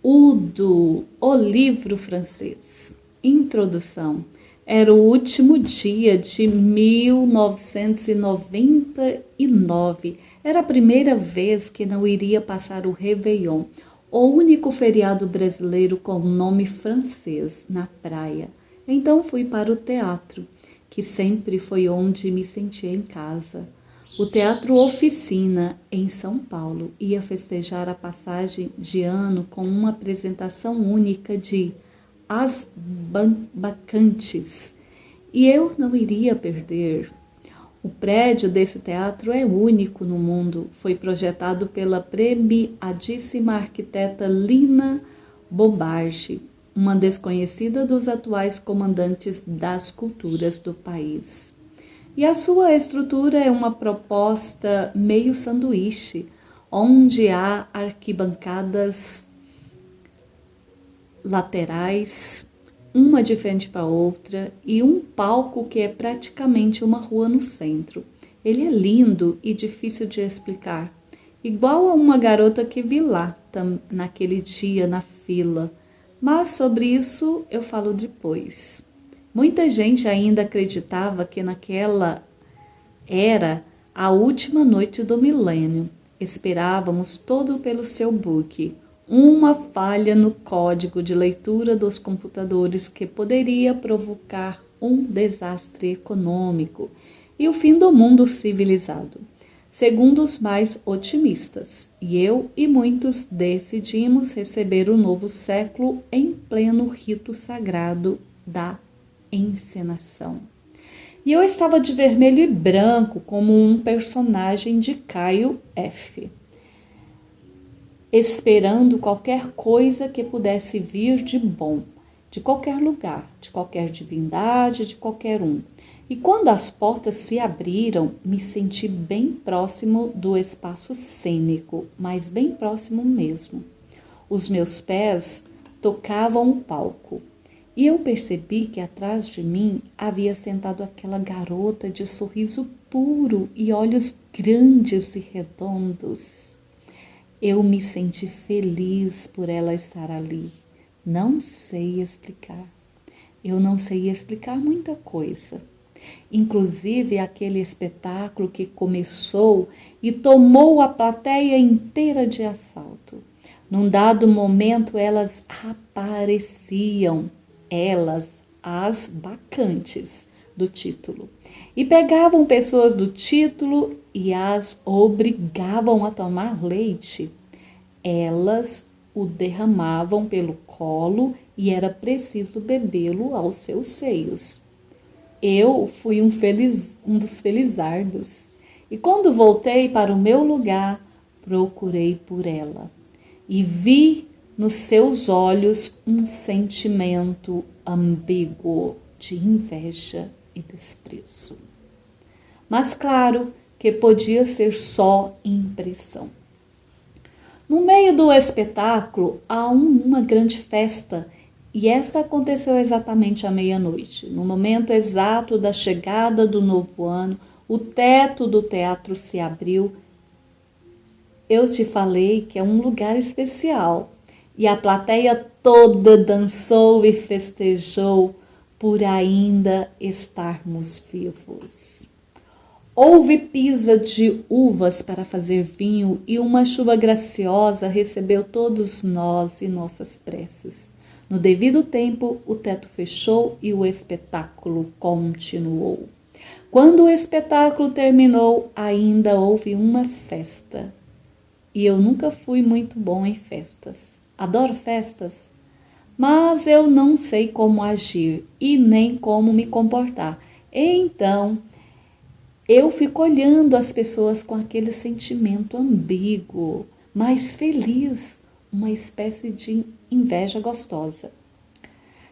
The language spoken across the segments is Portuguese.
O livro francês. Introdução. Era o último dia de 1999. Era a primeira vez que não iria passar o Réveillon, o único feriado brasileiro com nome francês, na praia. Então fui para o teatro, que sempre foi onde me sentia em casa. O Teatro Oficina, em São Paulo, ia festejar a passagem de ano com uma apresentação única de As Bacantes. E eu não iria perder. O prédio desse teatro é único no mundo. Foi projetado pela premiadíssima arquiteta Lina Bombardi, uma desconhecida dos atuais comandantes das culturas do país. E a sua estrutura é uma proposta meio sanduíche, onde há arquibancadas laterais, uma de frente para outra, e um palco que é praticamente uma rua no centro. Ele é lindo e difícil de explicar, igual a uma garota que vi lá naquele dia na fila, mas sobre isso eu falo depois. Muita gente ainda acreditava que naquela era a última noite do milênio. Esperávamos todo pelo seu book, uma falha no código de leitura dos computadores que poderia provocar um desastre econômico e o fim do mundo civilizado, segundo os mais otimistas. E eu e muitos decidimos receber o novo século em pleno rito sagrado da encenação. E eu estava de vermelho e branco como um personagem de Caio F., esperando qualquer coisa que pudesse vir de bom, de qualquer lugar, de qualquer divindade, de qualquer um. E quando as portas se abriram, me senti bem próximo do espaço cênico, mas bem próximo mesmo. Os meus pés tocavam o palco. E eu percebi que atrás de mim havia sentado aquela garota de sorriso puro e olhos grandes e redondos. Eu me senti feliz por ela estar ali. Não sei explicar. Eu não sei explicar muita coisa. Inclusive aquele espetáculo que começou e tomou a plateia inteira de assalto. Num dado momento elas apareciam. Elas, as bacantes do título, e pegavam pessoas do título e as obrigavam a tomar leite. Elas o derramavam pelo colo e era preciso bebê-lo aos seus seios. Eu fui um dos felizardos, e quando voltei para o meu lugar, procurei por ela e vi nos seus olhos um sentimento ambíguo de inveja e desprezo. Mas claro que podia ser só impressão. No meio do espetáculo há uma grande festa, e esta aconteceu exatamente à meia-noite. No momento exato da chegada do novo ano, o teto do teatro se abriu. Eu te falei que é um lugar especial. E a plateia toda dançou e festejou por ainda estarmos vivos. Houve pisa de uvas para fazer vinho e uma chuva graciosa recebeu todos nós e nossas preces. No devido tempo, o teto fechou e o espetáculo continuou. Quando o espetáculo terminou, ainda houve uma festa. E eu nunca fui muito bom em festas. Adoro festas, mas eu não sei como agir e nem como me comportar. Então, eu fico olhando as pessoas com aquele sentimento ambíguo, mas feliz, uma espécie de inveja gostosa.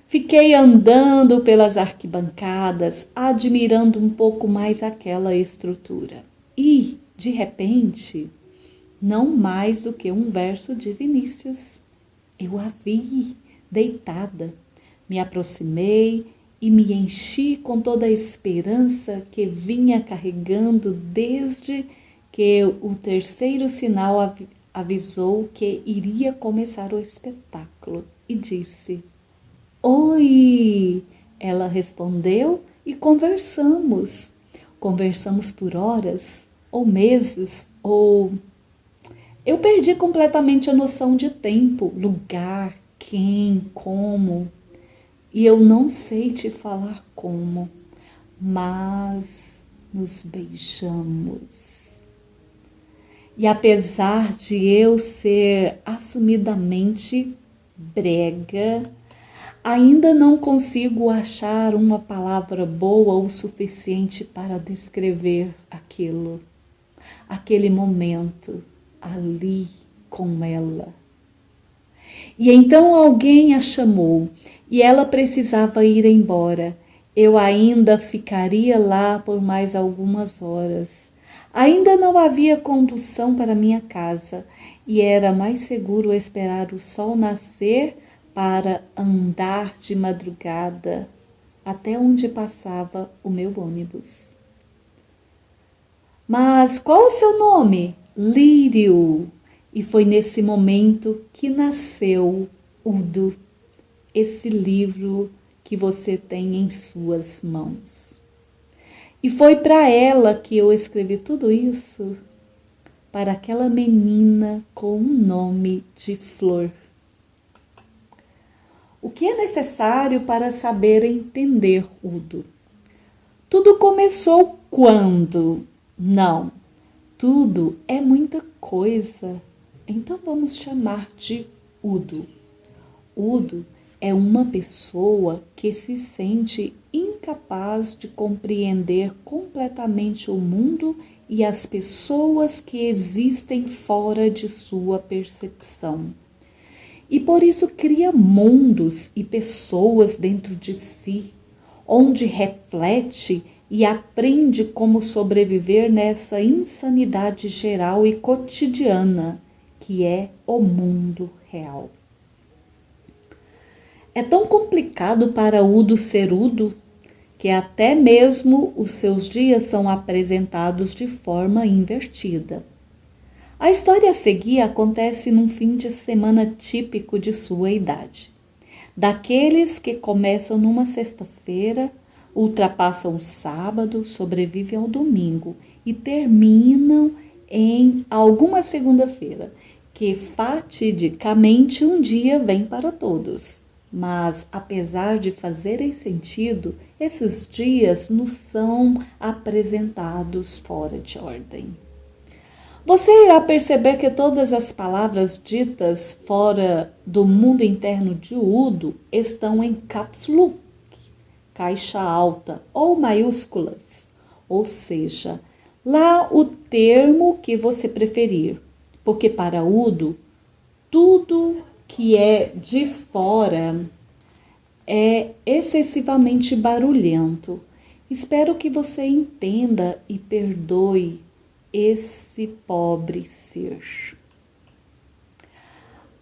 Fiquei andando pelas arquibancadas, admirando um pouco mais aquela estrutura. E, de repente, não mais do que um verso de Vinícius. Eu a vi deitada, me aproximei e me enchi com toda a esperança que vinha carregando desde que o terceiro sinal avisou que iria começar o espetáculo e disse: "Oi!" Ela respondeu e conversamos. Conversamos por horas, ou meses, ou... Eu perdi completamente a noção de tempo, lugar, quem, como. E eu não sei te falar como, mas nos beijamos. E apesar de eu ser assumidamente brega, ainda não consigo achar uma palavra boa o suficiente para descrever aquilo, aquele momento ali com ela. E então alguém a chamou e ela precisava ir embora. Eu ainda ficaria lá por mais algumas horas. Ainda não havia condução para minha casa e era mais seguro esperar o sol nascer para andar de madrugada até onde passava o meu ônibus. Mas qual o seu nome? Lírio. E foi nesse momento que nasceu Udo, esse livro que você tem em suas mãos. E foi para ela que eu escrevi tudo isso, para aquela menina com um nome de Flor. O que é necessário para saber entender Udo? Tudo começou quando? Não, tudo é muita coisa. Então vamos chamar de Udo. Udo é uma pessoa que se sente incapaz de compreender completamente o mundo e as pessoas que existem fora de sua percepção. E por isso cria mundos e pessoas dentro de si, onde reflete e aprende como sobreviver nessa insanidade geral e cotidiana que é o mundo real. É tão complicado para Udo ser Udo que até mesmo os seus dias são apresentados de forma invertida. A história a seguir acontece num fim de semana típico de sua idade. Daqueles que começam numa sexta-feira, ultrapassam o sábado, sobrevivem ao domingo e terminam em alguma segunda-feira, que fatidicamente um dia vem para todos. Mas, apesar de fazerem sentido, esses dias nos são apresentados fora de ordem. Você irá perceber que todas as palavras ditas fora do mundo interno de Udo estão em caps lock, caixa alta ou maiúsculas, ou seja, lá o termo que você preferir, porque para Udo, tudo que é de fora é excessivamente barulhento. Espero que você entenda e perdoe esse pobre ser.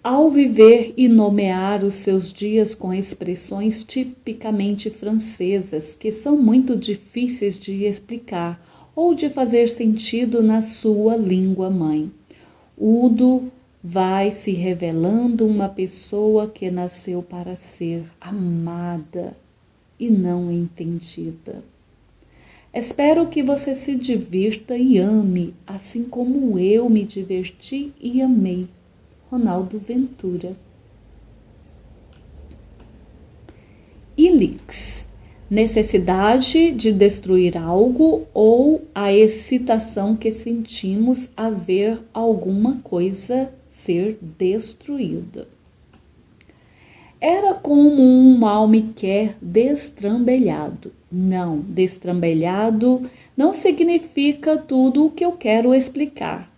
Ao viver e nomear os seus dias com expressões tipicamente francesas, que são muito difíceis de explicar ou de fazer sentido na sua língua mãe, Udo vai se revelando uma pessoa que nasceu para ser amada e não entendida. Espero que você se divirta e ame, assim como eu me diverti e amei. Ronaldo Ventura. Ilix. Necessidade de destruir algo ou a excitação que sentimos a ver alguma coisa ser destruída. Era como um mal-me-quer destrambelhado. Não, destrambelhado não significa tudo o que eu quero explicar.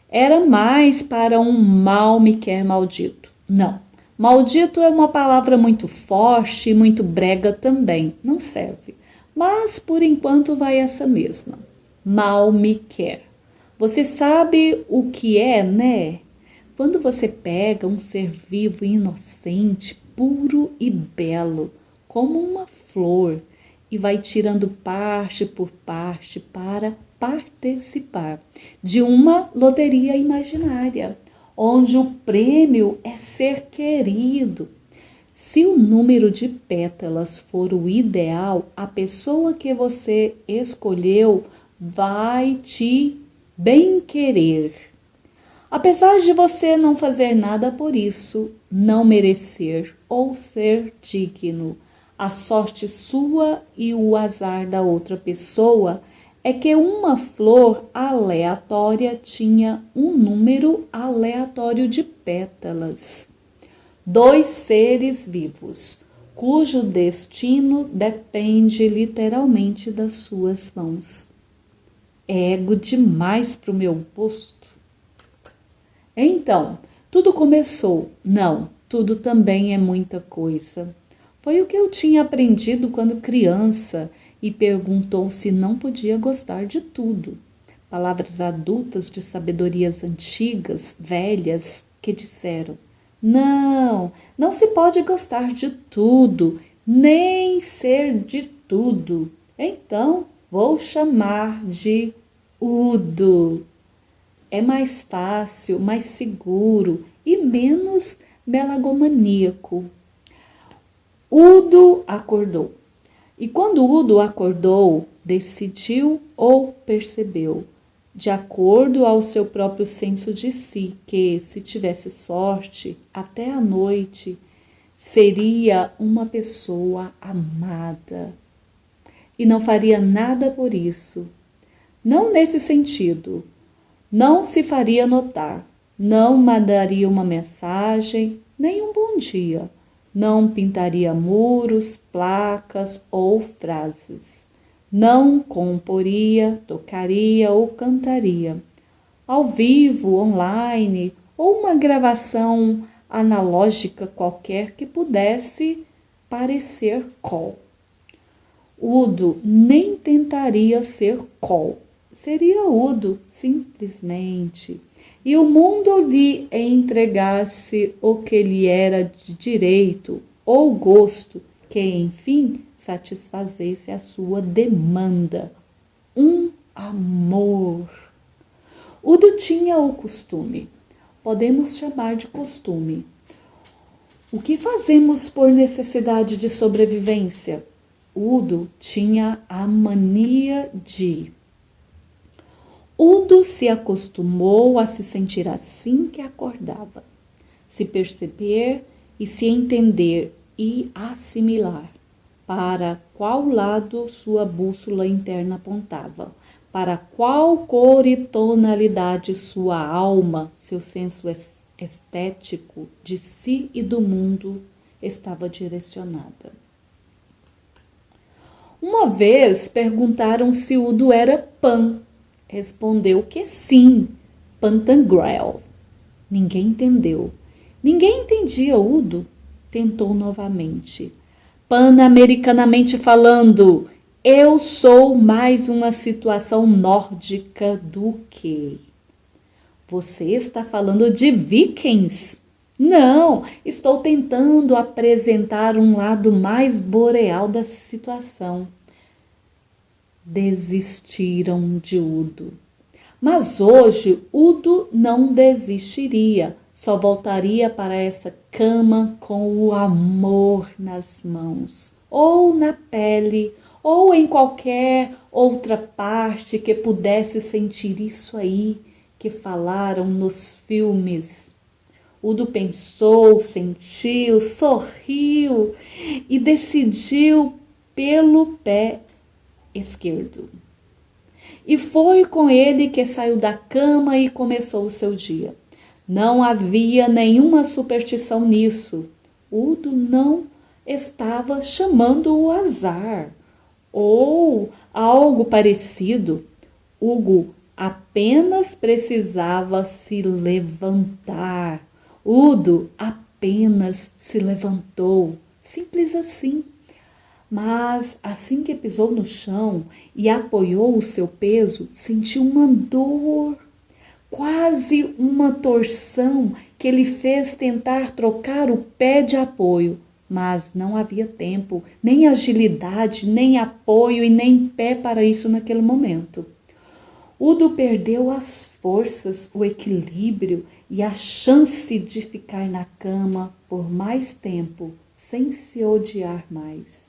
Era mais para um mal-me-quer maldito. Não, maldito é uma palavra muito forte e muito brega também, não serve. Mas por enquanto vai essa mesma. Mal-me-quer. Você sabe o que é, né? Quando você pega um ser vivo e inocente, puro e belo, como uma flor, e vai tirando parte por parte para participar de uma loteria imaginária, onde o prêmio é ser querido. Se o número de pétalas for o ideal, a pessoa que você escolheu vai te bem querer. Apesar de você não fazer nada por isso, não merecer ou ser digno, a sorte sua e o azar da outra pessoa é que uma flor aleatória tinha um número aleatório de pétalas. 2 seres vivos, cujo destino depende literalmente das suas mãos. Ego demais para o meu gosto. Então, tudo começou. Não, tudo também é muita coisa. Foi o que eu tinha aprendido quando criança e perguntou se não podia gostar de tudo. Palavras adultas de sabedorias antigas, velhas, que disseram: não, não se pode gostar de tudo, nem ser de tudo. Então, vou chamar de Udo. É mais fácil, mais seguro e menos megalomaníaco. Udo acordou. E quando Udo acordou, decidiu ou percebeu, de acordo ao seu próprio senso de si, que, se tivesse sorte, até a noite seria uma pessoa amada. E não faria nada por isso. Não nesse sentido. Não se faria notar. Não mandaria uma mensagem, nem um bom dia. Não pintaria muros, placas ou frases. Não comporia, tocaria ou cantaria. Ao vivo, online ou uma gravação analógica qualquer que pudesse parecer cool. Udo nem tentaria ser cool. Seria Udo, simplesmente. E o mundo lhe entregasse o que lhe era de direito ou gosto, que, enfim, satisfazesse a sua demanda. Um amor. Udo tinha o costume. Podemos chamar de costume. O que fazemos por necessidade de sobrevivência? Udo tinha a mania de... Udo se acostumou a se sentir assim que acordava, se perceber e se entender e assimilar para qual lado sua bússola interna apontava, para qual cor e tonalidade sua alma, seu senso estético de si e do mundo estava direcionada. Uma vez perguntaram se Udo era Pan. Respondeu que sim, Pantagruel. Ninguém entendeu. Ninguém entendia Udo. Tentou novamente. Pan-americanamente falando, eu sou mais uma situação nórdica do que... Você está falando de vikings? Não, estou tentando apresentar um lado mais boreal da situação. Desistiram de Udo. Mas hoje Udo não desistiria, só voltaria para essa cama com o amor nas mãos, ou na pele, ou em qualquer outra parte que pudesse sentir isso aí que falaram nos filmes. Udo pensou, sentiu, sorriu e decidiu pelo pé esquerdo. E foi com ele que saiu da cama e começou o seu dia. Não havia nenhuma superstição nisso. Udo não estava chamando o azar ou algo parecido. Udo apenas precisava se levantar. Udo apenas se levantou. Simples assim. Mas assim que pisou no chão e apoiou o seu peso, sentiu uma dor, quase uma torção que lhe fez tentar trocar o pé de apoio. Mas não havia tempo, nem agilidade, nem apoio e nem pé para isso naquele momento. Udo perdeu as forças, o equilíbrio e a chance de ficar na cama por mais tempo sem se odiar mais.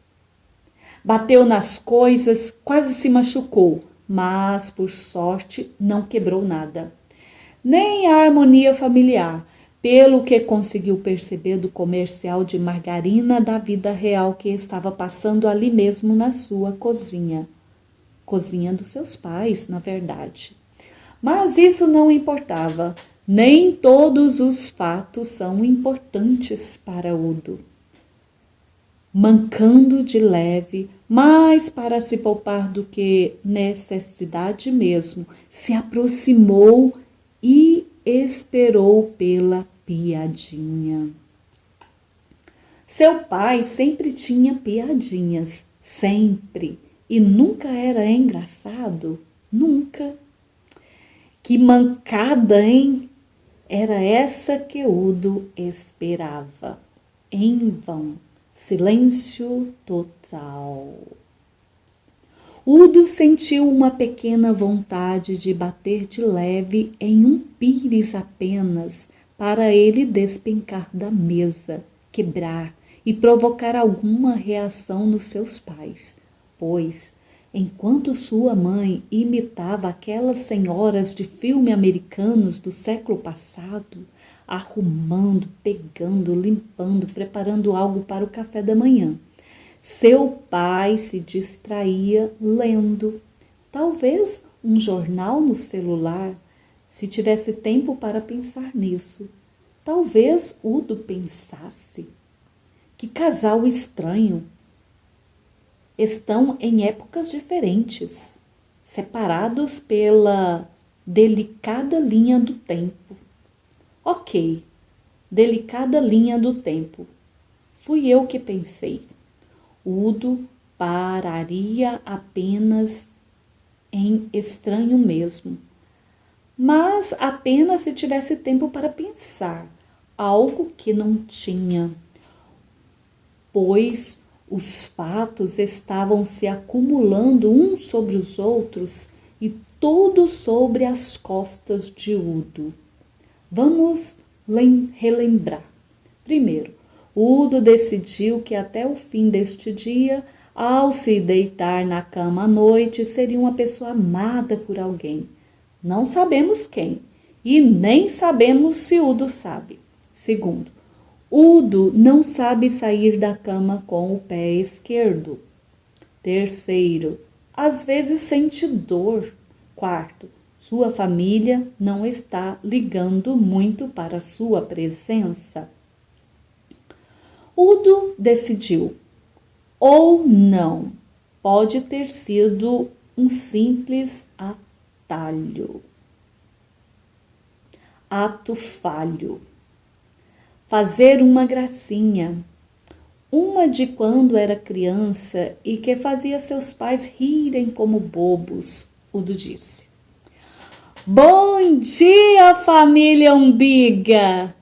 Bateu nas coisas, quase se machucou, mas, por sorte, não quebrou nada. Nem a harmonia familiar, pelo que conseguiu perceber do comercial de margarina da vida real que estava passando ali mesmo na sua cozinha. Cozinha dos seus pais, na verdade. Mas isso não importava. Nem todos os fatos são importantes para Udo. Mancando de leve, mas para se poupar do que necessidade mesmo, se aproximou e esperou pela piadinha. Seu pai sempre tinha piadinhas, sempre, e nunca era engraçado, nunca. Que mancada, hein? Era essa que Udo esperava. Em vão. Silêncio total. Udo sentiu uma pequena vontade de bater de leve em um pires apenas para ele despencar da mesa, quebrar e provocar alguma reação nos seus pais, pois, enquanto sua mãe imitava aquelas senhoras de filme americanos do século passado, arrumando, pegando, limpando, preparando algo para o café da manhã, seu pai se distraía lendo, talvez um jornal no celular, se tivesse tempo para pensar nisso. Talvez Udo pensasse: que casal estranho! Estão em épocas diferentes, separados pela delicada linha do tempo. Ok, delicada linha do tempo. Fui eu que pensei. Udo pararia apenas em estranho mesmo, mas apenas se tivesse tempo para pensar, algo que não tinha, pois os fatos estavam se acumulando uns sobre os outros e tudo sobre as costas de Udo. Vamos relembrar. Primeiro, Udo decidiu que até o fim deste dia, ao se deitar na cama à noite, seria uma pessoa amada por alguém. Não sabemos quem e nem sabemos se Udo sabe. Segundo, Udo não sabe sair da cama com o pé esquerdo. Terceiro, às vezes sente dor. Quarto, sua família não está ligando muito para sua presença. Udo decidiu, ou não, pode ter sido um simples atalho. Ato falho. Fazer uma gracinha. Uma de quando era criança e que fazia seus pais rirem como bobos, Udo disse. Bom dia, família Umbiga!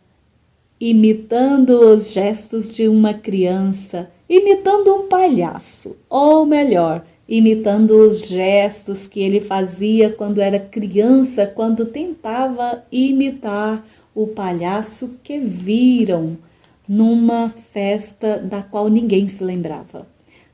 Imitando os gestos de uma criança, imitando um palhaço, ou melhor, imitando os gestos que ele fazia quando era criança, quando tentava imitar o palhaço que viram numa festa da qual ninguém se lembrava.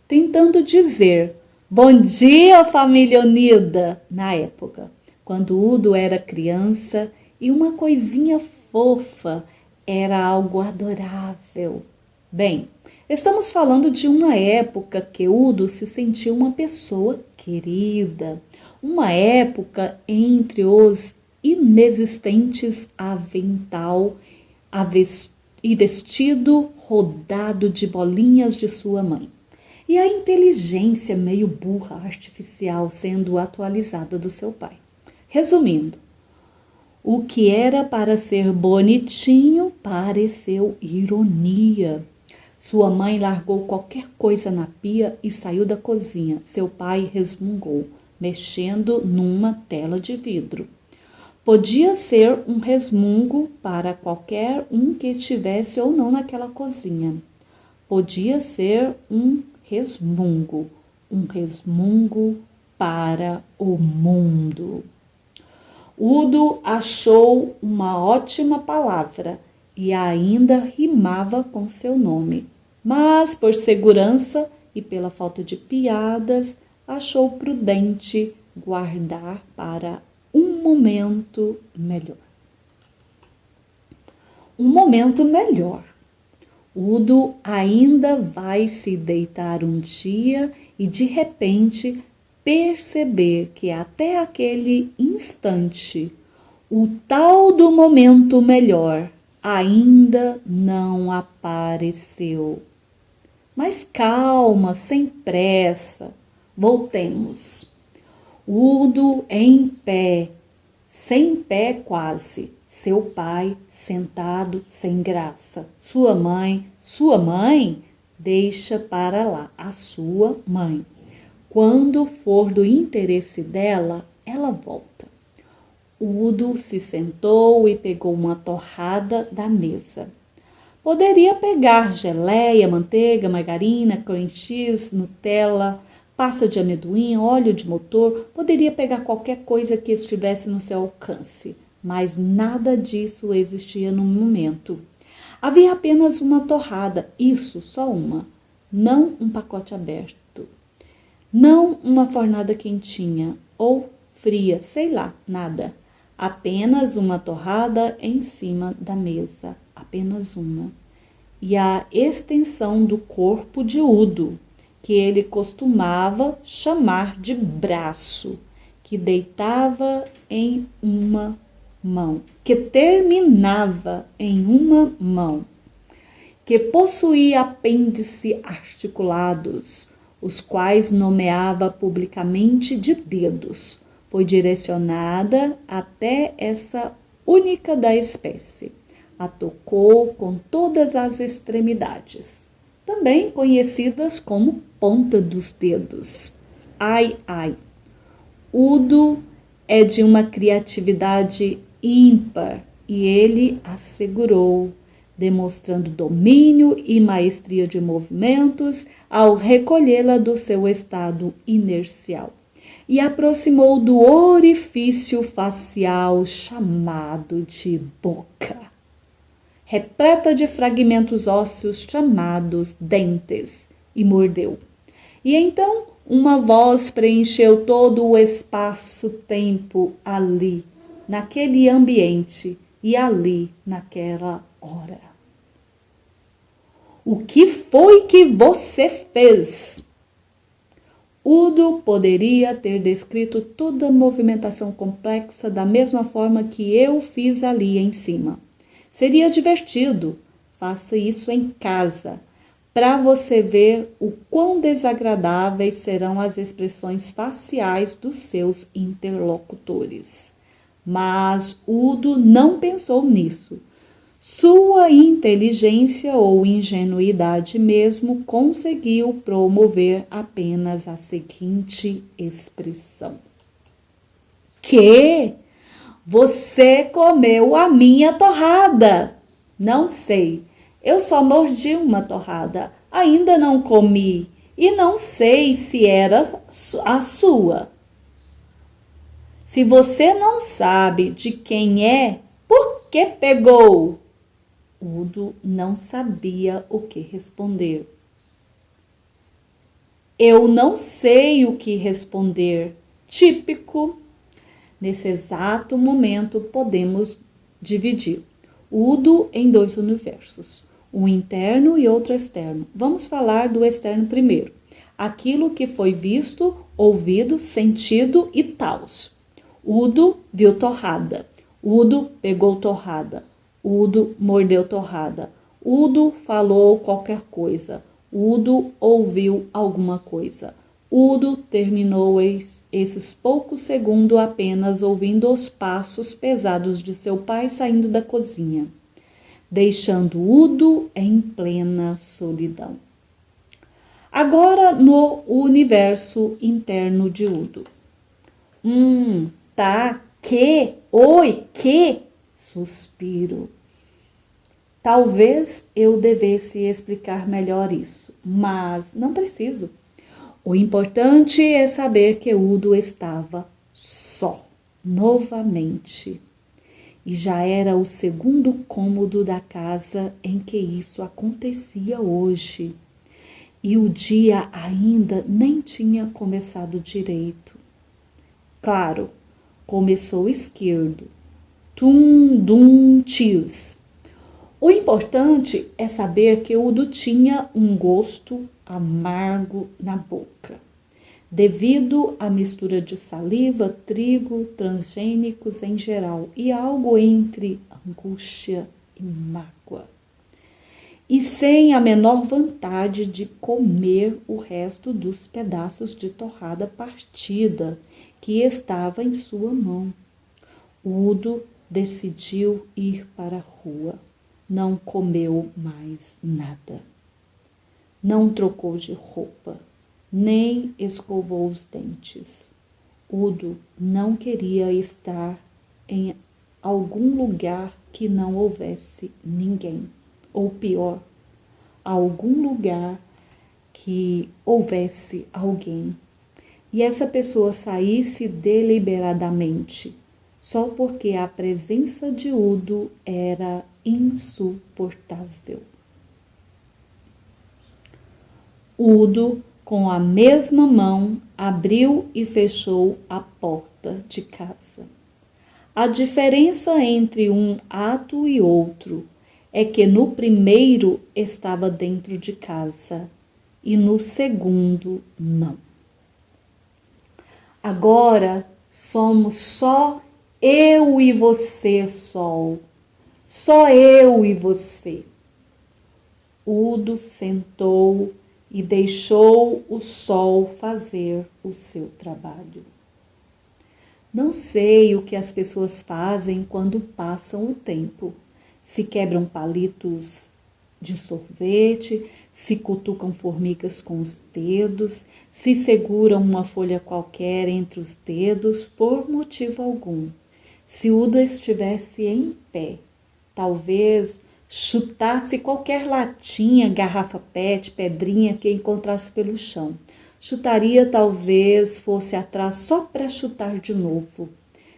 Tentando dizer, bom dia, família unida, na época, quando Udo era criança e uma coisinha fofa, era algo adorável. Bem, estamos falando de uma época que Udo se sentiu uma pessoa querida. Uma época entre os inexistentes avental e vestido rodado de bolinhas de sua mãe. E a inteligência meio burra artificial sendo atualizada do seu pai. Resumindo, o que era para ser bonitinho pareceu ironia. Sua mãe largou qualquer coisa na pia e saiu da cozinha. Seu pai resmungou, mexendo numa tela de vidro. Podia ser um resmungo para qualquer um que estivesse ou não naquela cozinha. Podia ser um resmungo para o mundo. Udo achou uma ótima palavra e ainda rimava com seu nome. Mas, por segurança e pela falta de piadas, achou prudente guardar para um momento melhor. Um momento melhor. Udo ainda vai se deitar um dia e de repente perceber que até aquele instante o tal do momento melhor ainda não apareceu. Mas calma, sem pressa, voltemos. Udo em pé, sem pé quase, seu pai sentado sem graça. Sua mãe, deixa para lá, a sua mãe. Quando for do interesse dela, ela volta. Udo se sentou e pegou uma torrada da mesa. Poderia pegar geleia, manteiga, margarina, cream cheese, Nutella, pasta de amendoim, óleo de motor, poderia pegar qualquer coisa que estivesse no seu alcance, mas nada disso existia no momento. Havia apenas uma torrada, isso, só uma, não um pacote aberto, não uma fornada quentinha ou fria, sei lá, nada. Apenas uma torrada em cima da mesa, apenas uma. E a extensão do corpo de Udo, que ele costumava chamar de braço, que deitava em uma mão, que terminava em uma mão, que possuía apêndices articulados, os quais nomeava publicamente de dedos, foi direcionada até essa única da espécie. A tocou com todas as extremidades, também conhecidas como ponta dos dedos. Ai, ai. Udo é de uma criatividade ímpar e ele assegurou, demonstrando domínio e maestria de movimentos ao recolhê-la do seu estado inercial. E aproximou do orifício facial chamado de boca, repleta de fragmentos ósseos chamados dentes, e mordeu. E então uma voz preencheu todo o espaço-tempo ali, naquele ambiente e ali, naquela hora. O que foi que você fez? Udo poderia ter descrito toda a movimentação complexa da mesma forma que eu fiz ali em cima. Seria divertido. Faça isso em casa, para você ver o quão desagradáveis serão as expressões faciais dos seus interlocutores. Mas Udo não pensou nisso. Sua inteligência ou ingenuidade mesmo conseguiu promover apenas a seguinte expressão: Que? Você comeu a minha torrada? Não sei. Eu só mordi uma torrada. Ainda não comi. E não sei se era a sua. Se você não sabe de quem é, por que pegou? Udo não sabia o que responder. Eu não sei o que responder. Típico. Nesse exato momento, podemos dividir Udo em dois universos, um interno e outro externo. Vamos falar do externo primeiro. Aquilo que foi visto, ouvido, sentido e tals. Udo viu torrada. Udo pegou torrada. Udo mordeu torrada. Udo falou qualquer coisa. Udo ouviu alguma coisa. Udo terminou esses poucos segundos apenas ouvindo os passos pesados de seu pai saindo da cozinha, deixando Udo em plena solidão. Agora no universo interno de Udo. Tá, que? Oi, que? Suspiro. Talvez eu devesse explicar melhor isso, mas não preciso. O importante é saber que Udo estava só. novamente. E já era o segundo cômodo da casa em que isso acontecia hoje. E o dia ainda nem tinha começado direito. Claro, começou esquerdo. Tum, dum, tis. O importante é saber que Udo tinha um gosto amargo na boca, devido à mistura de saliva, trigo, transgênicos em geral e algo entre angústia e mágoa. E sem a menor vontade de comer o resto dos pedaços de torrada partida que estava em sua mão. Udo decidiu ir para a rua. Não comeu mais nada. Não trocou de roupa, nem escovou os dentes. Udo não queria estar em algum lugar que não houvesse ninguém. Ou pior, algum lugar que houvesse alguém. E essa pessoa saísse deliberadamente, só porque a presença de Udo era insuportável. Udo, com a mesma mão, abriu e fechou a porta de casa. A diferença entre um ato e outro é que no primeiro estava dentro de casa e no segundo não. Agora somos só eu e você, Sol. Só eu e você. Udo sentou e deixou o sol fazer o seu trabalho. Não sei o que as pessoas fazem quando passam o tempo. Se quebram palitos de sorvete, se cutucam formigas com os dedos, se seguram uma folha qualquer entre os dedos por motivo algum. Se Udo estivesse em pé, talvez chutasse qualquer latinha, garrafa PET, pedrinha que encontrasse pelo chão. Chutaria, talvez fosse atrás só para chutar de novo.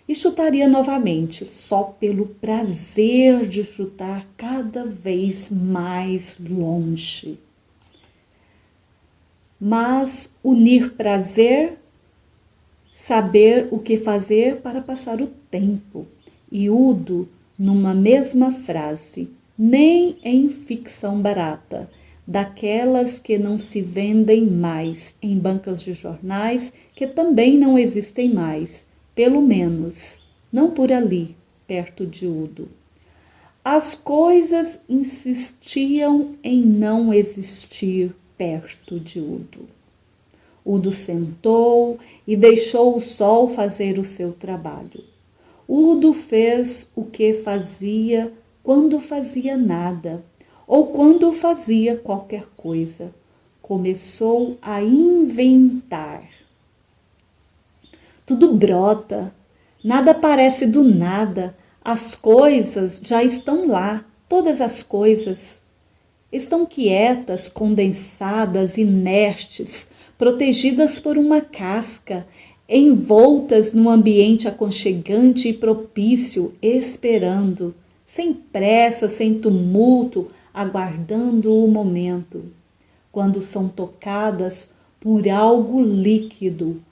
E chutaria novamente, só pelo prazer de chutar cada vez mais longe. Mas unir prazer, saber o que fazer para passar o tempo. E Udo, numa mesma frase, nem em ficção barata, daquelas que não se vendem mais em bancas de jornais, que também não existem mais, pelo menos, não por ali, perto de Udo. As coisas insistiam em não existir perto de Udo. Udo sentou e deixou o sol fazer o seu trabalho. Udo fez o que fazia quando fazia nada, ou quando fazia qualquer coisa. Começou a inventar. Tudo brota, nada aparece do nada, as coisas já estão lá, todas as coisas. Estão quietas, condensadas, inertes, protegidas por uma casca, envoltas num ambiente aconchegante e propício, esperando, sem pressa, sem tumulto, aguardando o momento. Quando são tocadas por algo líquido,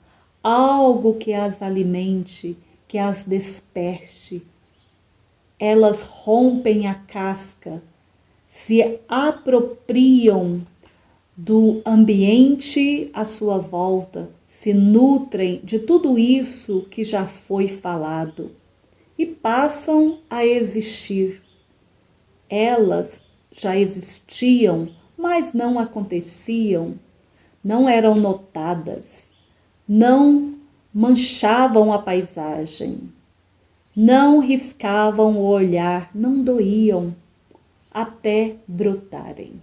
algo que as alimente, que as desperte, elas rompem a casca, se apropriam do ambiente à sua volta, se nutrem de tudo isso que já foi falado e passam a existir. Elas já existiam, mas não aconteciam, não eram notadas, não manchavam a paisagem, não riscavam o olhar, não doíam até brotarem.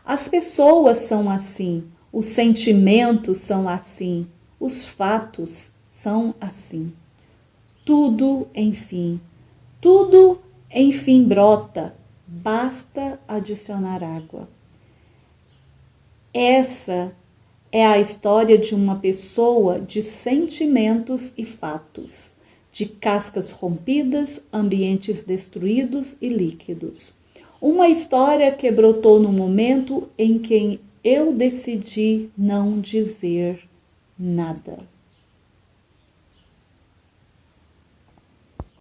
As pessoas são assim, os sentimentos são assim, os fatos são assim. Tudo, enfim brota, basta adicionar água. Essa é a história de uma pessoa de sentimentos e fatos, de cascas rompidas, ambientes destruídos e líquidos. Uma história que brotou no momento em que eu decidi não dizer nada.